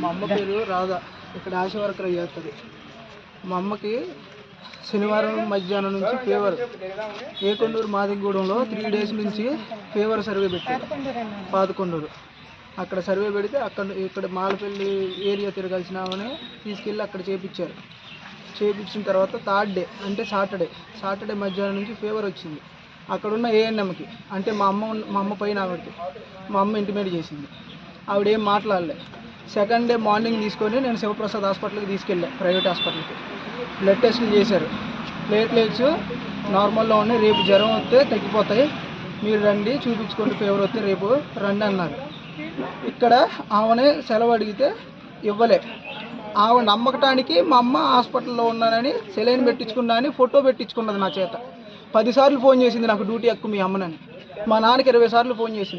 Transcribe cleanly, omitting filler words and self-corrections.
మా అమ్మ పేరు రాధా, ఇక్కడ ఆశ వర్కర్ చేస్తుంది. మా అమ్మకి శనివారం మధ్యాహ్నం నుంచి ఫీవర్, ఏకొండూరు మాదిగూడెంలో 3 డేస్ నుంచి ఫీవర్ సర్వే పెట్టారు. 11 అక్కడ సర్వే పెడితే ఇక్కడ మాలపల్లి ఏరియా తిరగాల్సినామని తీసుకెళ్ళి అక్కడ చేయించారు. చేయించిన తర్వాత 3rd డే అంటే సాటర్డే మధ్యాహ్నం నుంచి ఫీవర్ వచ్చింది. అక్కడున్న ఏఎన్ఎంకి అంటే మా అమ్మ పైన ఆవిడకి మా అమ్మ ఇంటిమేట్ చేసింది. ఆవిడేం మాట్లాడలే. 2nd డే మార్నింగ్ తీసుకొని నేను శివప్రసాద్ హాస్పిటల్కి తీసుకెళ్ళాను, ప్రైవేట్ హాస్పిటల్కి. బ్లడ్ టెస్టులు చేశారు. ప్లేట్లెట్స్ నార్మల్లో ఉన్నాయి. రేపు జ్వరం వస్తే తగ్గిపోతాయి, మీరు రండి చూపించుకోండి, ఫీవర్ వస్తే రేపు రండి అన్నారు. ఇక్కడ ఆమెనే సెలవు అడిగితే ఇవ్వలే. ఆమె నమ్మకటానికి మా అమ్మ హాస్పిటల్లో ఉన్నానని, సెలైన్ పెట్టించుకున్నా అని ఫోటో పెట్టించుకున్నది నా చేత. 10 సార్లు ఫోన్ చేసింది నాకు డ్యూటీ ఎక్కువ మీ అమ్మనని. మా నాన్నకి 20 సార్లు ఫోన్ చేసింది.